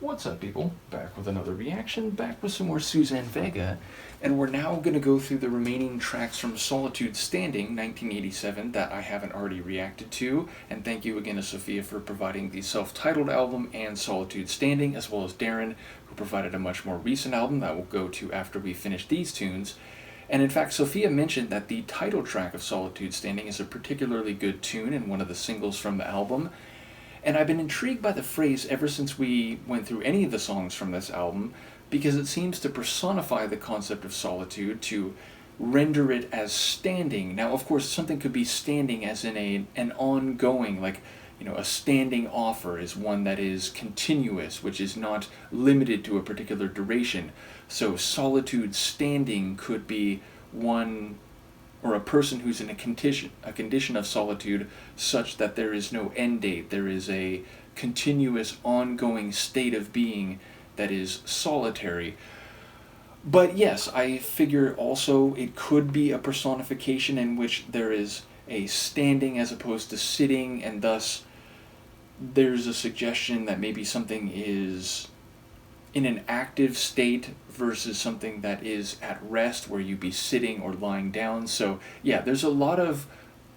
What's up, people? Back with another reaction, back with some more Suzanne Vega, and we're now going to go through the remaining tracks from Solitude Standing, 1987, that I haven't already reacted to, and thank you again to Sofia for providing the self-titled album and Solitude Standing, as well as Darren, who provided a much more recent album that we'll go to after we finish these tunes. And in fact, Sofia mentioned that the title track of Solitude Standing is a particularly good tune and one of the singles from the album. And I've been intrigued by the phrase ever since we went through any of the songs from this album, because it seems to personify the concept of solitude, to render it as standing. Now, of course, something could be standing as in an ongoing, like, a standing offer is one that is continuous, which is not limited to a particular duration. So solitude standing could be one, or a person who's in a condition of solitude such that there is no end date. There is a continuous, ongoing state of being that is solitary. But yes, I figure also it could be a personification in which there is a standing as opposed to sitting, and thus there's a suggestion that maybe something is in an active state versus something that is at rest, where you be sitting or lying down. So yeah, there's a lot of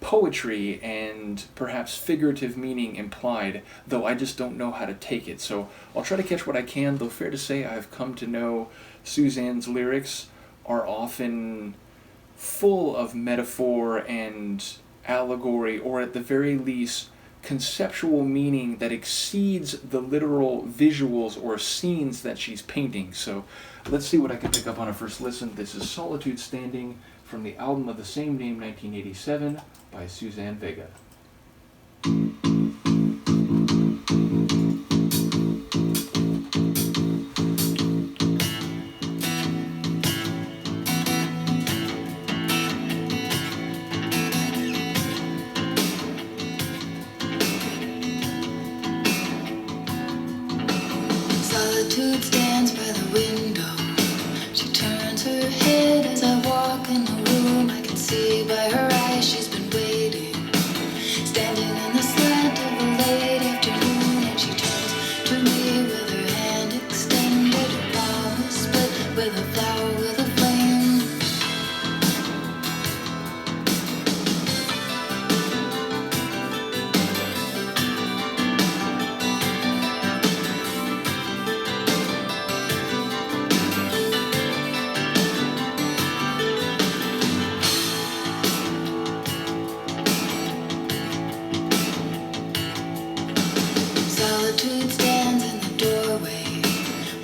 poetry and perhaps figurative meaning implied, though I just don't know how to take it. So I'll try to catch what I can, though fair to say I've come to know Suzanne's lyrics are often full of metaphor and allegory, or at the very least conceptual meaning that exceeds the literal visuals or scenes that she's painting. So let's see what I can pick up on a first listen. This is Solitude Standing from the album of the same name, 1987, by Suzanne Vega. Solitude stands by the window. She turns her head as I walk in the room. I can see by her eyes she's been waiting, standing in the slant of a late afternoon. And she turns to me with her hand extended, her palm is split with a flower with a flame. Solitude stands in the doorway.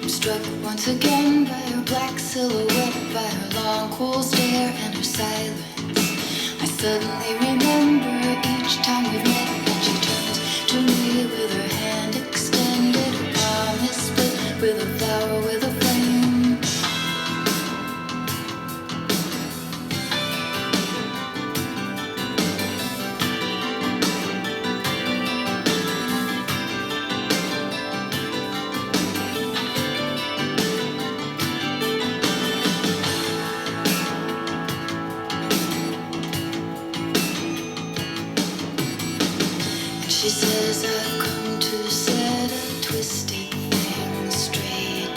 I'm struck once again by her black silhouette, by her long cool stare and her silence. I suddenly remember each time we've met, and she turns to me with her hand extended, her palm is split with a flower with a flame. She says I've come to set a twisted thing straight,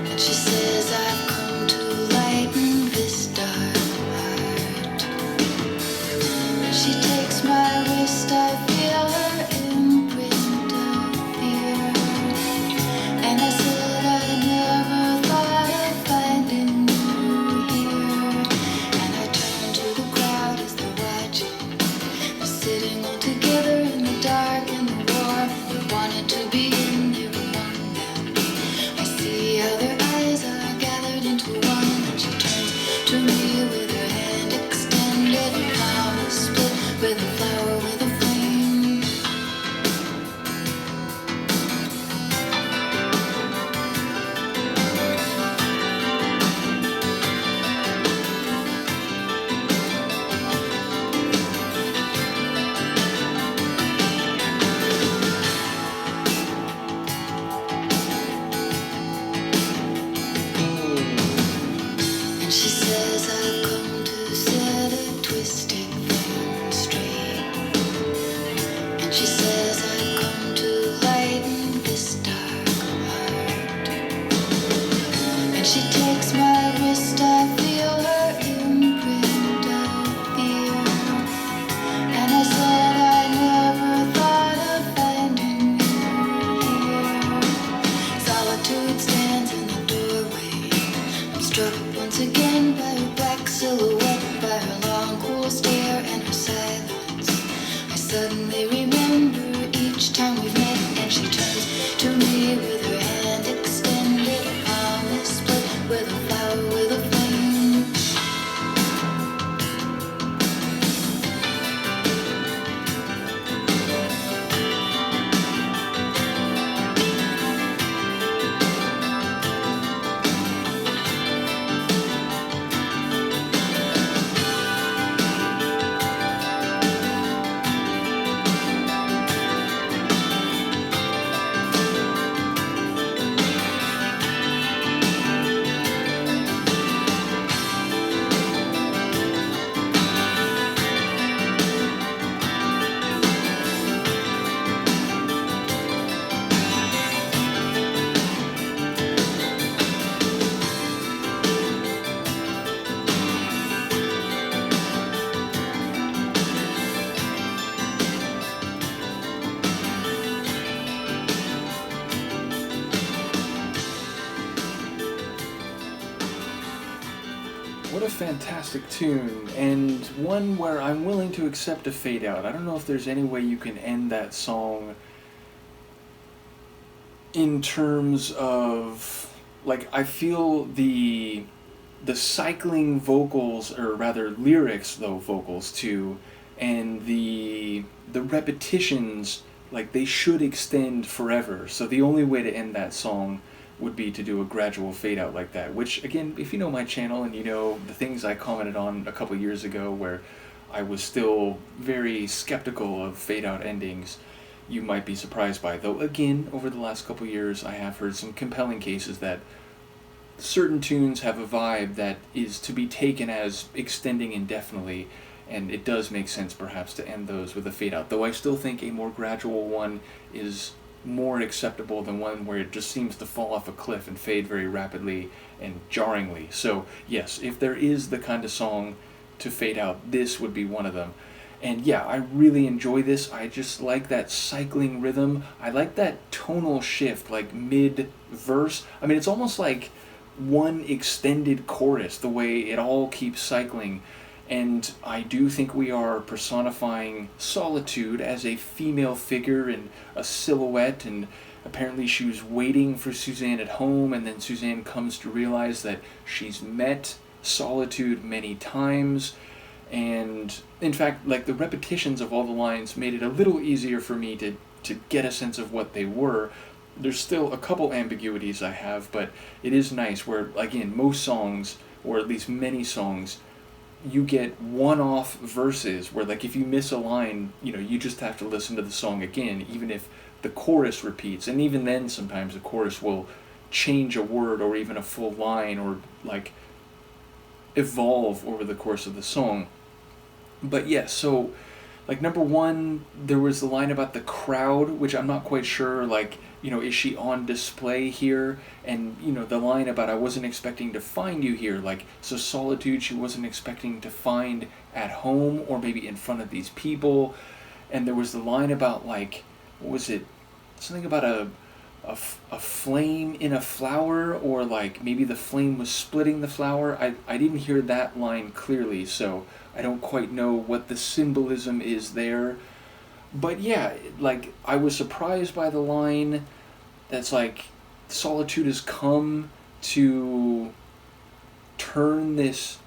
and she says I've come to lighten this dark heart. She takes my wrist, I feel her imprint of fear, and I said I never thought of finding you here. And I turn to the crowd as they're watching. They're sitting all together in the dark and the warm. You wanted to be in there among them. I see how their eyes are gathered into one, and she turns to me with her hand extended, her palm is split with a flower with a flame. to me with her hand extended, palm is split with a flower with a flame. What a fantastic tune, and one where I'm willing to accept a fade out. I don't know if there's any way you can end that song in terms of, like, I feel the cycling vocals, or rather lyrics though vocals too, and the repetitions, like, they should extend forever. So the only way to end that song would be to do a gradual fade out like that, which, again, if you know my channel and you know the things I commented on a couple years ago where I was still very skeptical of fade out endings, you might be surprised by. Though again, over the last couple years I have heard some compelling cases that certain tunes have a vibe that is to be taken as extending indefinitely, and it does make sense perhaps to end those with a fade out, though I still think a more gradual one is more acceptable than one where it just seems to fall off a cliff and fade very rapidly and jarringly. So yes, if there is the kind of song to fade out, this would be one of them. And yeah, I really enjoy this. I just like that cycling rhythm. I like that tonal shift, like mid-verse. I mean, it's almost like one extended chorus, the way it all keeps cycling. And I do think we are personifying Solitude as a female figure in a silhouette, and apparently she was waiting for Suzanne at home, and then Suzanne comes to realize that she's met Solitude many times. And in fact, like, the repetitions of all the lines made it a little easier for me to get a sense of what they were. There's still a couple ambiguities I have, but it is nice where, again, most songs, or at least many songs, you get one-off verses where, like, if you miss a line, you know, you just have to listen to the song again, even if the chorus repeats. And even then, sometimes the chorus will change a word or even a full line, or, like, evolve over the course of the song. But yeah, so, like, number one, there was the line about the crowd, which I'm not quite sure, like, you know, is she on display here? And, you know, the line about I wasn't expecting to find you here, like, so Solitude she wasn't expecting to find at home or maybe in front of these people. And there was the line about, like, what was it? Something about a flame in a flower, or like maybe the flame was splitting the flower. I didn't hear that line clearly, so I don't quite know what the symbolism is there. But yeah, like, I was surprised by the line that's like, Solitude has come to turn this,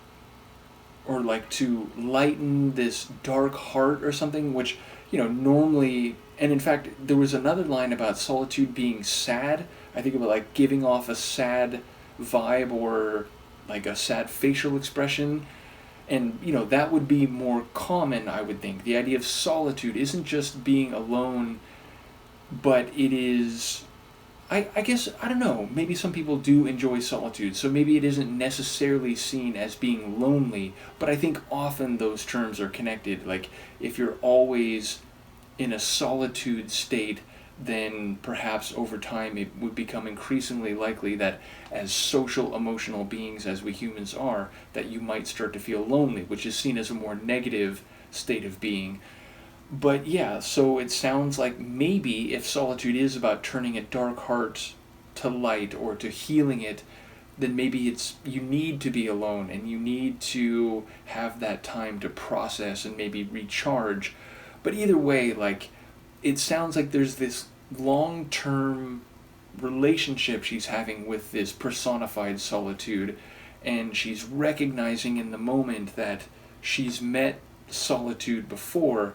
or like to lighten this dark heart or something, which, you know, normally, and in fact, there was another line about Solitude being sad. I think about, like, giving off a sad vibe, or like a sad facial expression. And, you know, that would be more common, I would think. The idea of solitude isn't just being alone, but it is, I guess, I don't know, maybe some people do enjoy solitude, so maybe it isn't necessarily seen as being lonely, but I think often those terms are connected. Like, if you're always in a solitude state, then perhaps over time it would become increasingly likely that, as social emotional beings as we humans are, that you might start to feel lonely, which is seen as a more negative state of being. But yeah, so it sounds like maybe if solitude is about turning a dark heart to light, or to healing it, then maybe it's, you need to be alone and you need to have that time to process and maybe recharge. But either way, like, it sounds like there's this long-term relationship she's having with this personified solitude, and she's recognizing in the moment that she's met solitude before.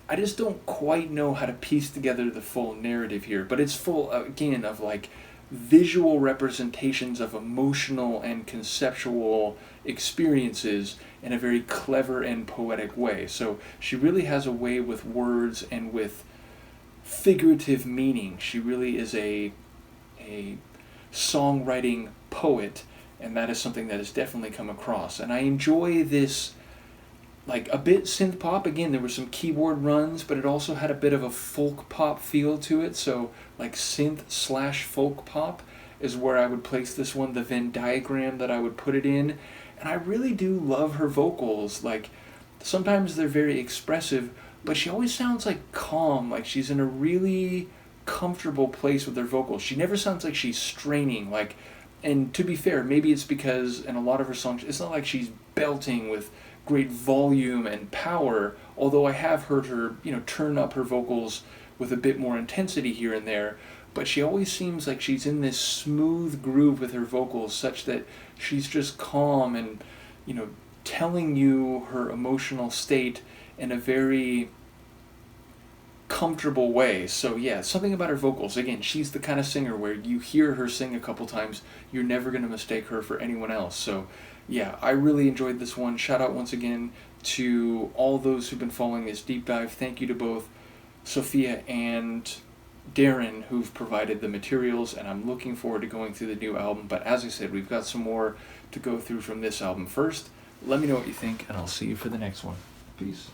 I just don't quite know how to piece together the full narrative here, but it's full, again, of like visual representations of emotional and conceptual experiences in a very clever and poetic way. So she really has a way with words and with figurative meaning. She really is a songwriting poet, and that is something that has definitely come across. And I enjoy this, like a bit synth pop. Again, there were some keyboard runs, but it also had a bit of a folk pop feel to it. So like synth slash folk pop is where I would place this one, the Venn diagram that I would put it in. And I really do love her vocals. Like sometimes they're very expressive, but she always sounds like calm, like she's in a really comfortable place with her vocals. She never sounds like she's straining, like, and to be fair, maybe it's because in a lot of her songs, it's not like she's belting with great volume and power, although I have heard her, turn up her vocals with a bit more intensity here and there, but she always seems like she's in this smooth groove with her vocals, such that she's just calm and, telling you her emotional state in a very comfortable way. So yeah, something about her vocals. Again, she's the kind of singer where you hear her sing a couple times, you're never going to mistake her for anyone else. So yeah, I really enjoyed this one. Shout out once again to all those who've been following this deep dive. Thank you to both Sofia and Darren who've provided the materials, and I'm looking forward to going through the new album. But as I said, we've got some more to go through from this album. First, let me know what you think, and I'll see you for the next one. Peace.